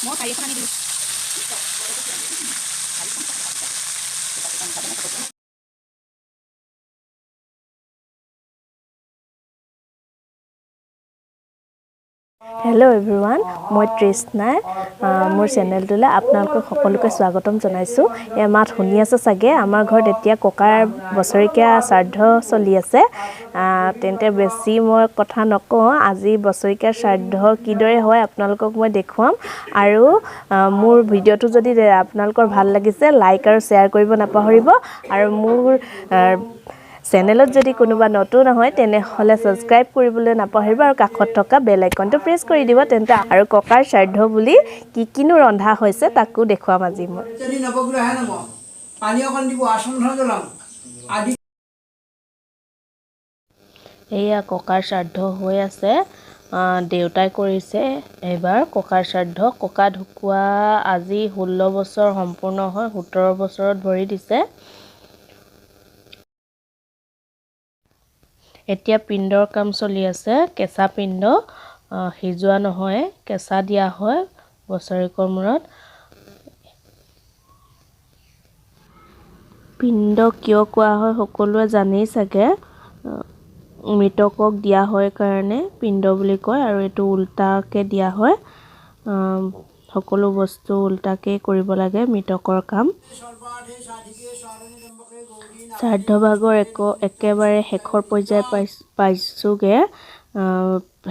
Hello everyone, মই তৃষ্ণা মোৰ চেনেলটোলৈ আপোনালোকক সকলোকে স্বাগতম জনাইছো। এই মাত শুনি আছে চাগে আমাৰ ঘৰত এতিয়া ককাৰ বছৰিকীয়া শ্ৰাদ্ধ চলি আছে। তেন্তে বেছি মই কথা নকওঁ, আজি বছৰিকীয়া শ্ৰাদ্ধ কিদৰে হয় আপোনালোকক মই দেখুৱাম আৰু মোৰ ভিডিঅ'টো যদি আপোনালোকৰ ভাল লাগিছে লাইক আৰু শ্বেয়াৰ কৰিব নাপাহৰিব আৰু মোৰ চেনেলত যদি কোনোবা নতুন হয় তেনেহলে সাবস্ক্ৰাইব কৰিবলৈ নাপাহৰিব আৰু কাষত থকা বেল আইকনটো প্ৰেছ কৰি দিব। তেন্তে আৰু ককাৰ শ্ৰাদ্ধ বুলি কিনো ৰন্ধা হৈছে তাকো দেখুৱাম আজি মই। এয়া ককাৰ শ্ৰাদ্ধ হৈ আছে, দেউতাই কৰিছে এইবাৰ ককাৰ শ্ৰাদ্ধ। ককা ঢুকুৱা আজি 16 বছৰ সম্পূৰ্ণ হয়, 17 বছৰত ভৰি দিছে। এতিয়া পিণ্ডৰ কাম চলি আছে, কেঁচা পিণ্ড সিজোৱা নহয়, কেঁচা দিয়া হয় বছৰেকৰ মূৰত। পিণ্ড কিয় কোৱা হয় সকলোৱে জানেই চাগে, মৃতকক দিয়া হয় কাৰণে পিণ্ড বুলি কয় আৰু এইটো উল্টাকে দিয়া হয়। সকলো বস্তু উল্টাকে কৰিব লাগে মৃতকৰ কাম। শ্ৰাদ্ধ ভাগৰ একেবাৰে শেষৰ পৰ্যায় পাইছোগে।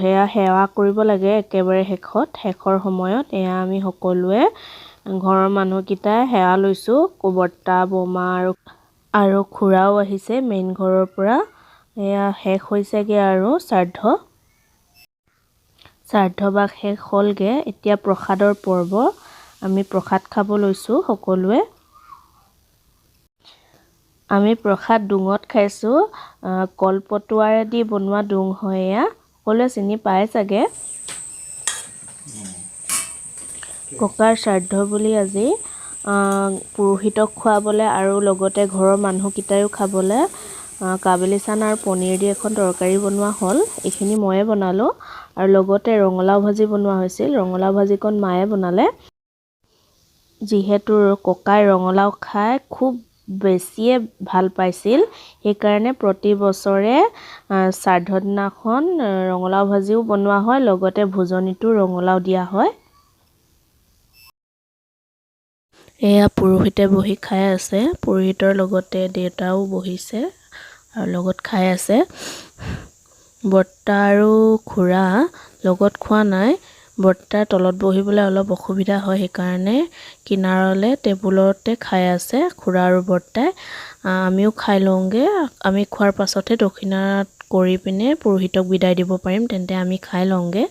সেয়া সেৱা কৰিব লাগে একেবাৰে শেষৰ সময়ত। এয়া আমি সকলোৱে ঘৰৰ মানুহকেইটাই সেৱা লৈছো। বৰ্তা বমা আৰু খুৰাও আহিছে মেইন ঘৰৰ পৰা। এয়া শেষ হৈছেগে আৰু শ্ৰাদ্ধ ভাগ শেষ হ'লগে। এতিয়া প্ৰসাদৰ পৰ্ব, আমি প্ৰসাদ খাব লৈছো সকলোৱে। আমি প্ৰসাদ ডুঙত খাইছো, কলপটুৱাৰেদি বনোৱা ডুং হয় এয়া, সকলোৱে চিনি পায় চাগে। ককাৰ শ্ৰাদ্ধ বুলি আজি পুৰোহিতক খুৱাবলে আৰু লগতে ঘৰৰ মানুহকেইটাইও খাবলে কাবেলি চানা আৰু পনীৰ দি এখন তৰকাৰী বনোৱা হ'ল। এইখিনি ময়ে বনালো আৰু লগতে ৰঙালাও ভাজি বনোৱা হৈছিল। ৰঙালাও ভাজিকণ মায়ে বনালে। যিহেতু ককাই ৰঙালাও খাই খুব বেছিয়ে ভাল পাইছিল, সেইকাৰণে প্ৰতি বছৰে শ্ৰাদ্ধ দিনাখন ৰঙালাও ভাজিও বনোৱা হয়, লগতে ভোজনীতো ৰঙালাও দিয়া হয়। এয়া পুৰোহিতে বহি খাই আছে, পুৰোহিতৰ লগতে দেউতাও বহিছে আৰু লগত খাই আছে। বৰ্তা আৰু খুৰা লগত খোৱা নাই, বৰ্তাৰ তলত বহিবলৈ অলপ অসুবিধা হয়, সেইকাৰণে কিনাৰলে টেবুলতে খাই আছে খুৰা আৰু বৰ্তাই। আমিও খাই লওঁগে, আমি খোৱাৰ পাছতহে দক্ষিণা কৰি পিনে পুৰোহিতক বিদায় দিব পাৰিম। তেন্তে আমি খাই লওঁগে।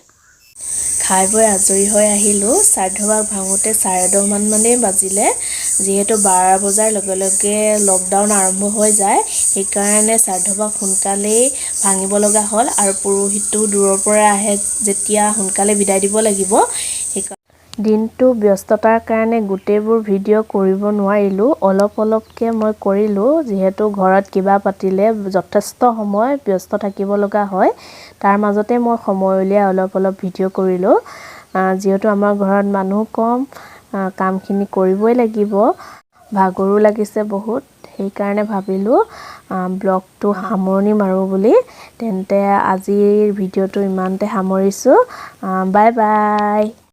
খাই বৈ আজৰি হৈ আহিলো। শ্ৰাদ্ধ ভাগ ভাঙোতে 10:30 মানেই বাজিলে। যিহেতু 12 বজাৰ লগে লগে লকডাউন আৰম্ভ হৈ যায়, সেইকাৰণে শ্ৰাদ্ধ ভাগ সোনকালেই ভাঙিব লগা হ'ল আৰু পুৰোহিতটো দূৰৰ পৰা আহে যেতিয়া সোনকালে বিদায় দিব লাগিব। দিনটো ব্যস্ততাৰ কাৰণে গোটেইবোৰ ভিডিঅ' কৰিব নোৱাৰিলোঁ, অলপকে মই কৰিলোঁ। যিহেতু ঘৰত কিবা পাতিলে যথেষ্ট সময় ব্যস্ত থাকিব লগা হয়, তাৰ মাজতে মই সময় উলিয়াই অলপ ভিডিঅ' কৰিলোঁ। যিহেতু আমাৰ ঘৰত মানুহ কম, কামখিনি কৰিবই লাগিব, ভাগৰো লাগিছে বহুত, সেইকাৰণে ভাবিলোঁ ব্লগটো সামৰণি মাৰোঁ বুলি। তেন্তে আজিৰ ভিডিঅ'টো ইমানতে সামৰিছোঁ। Bye bye.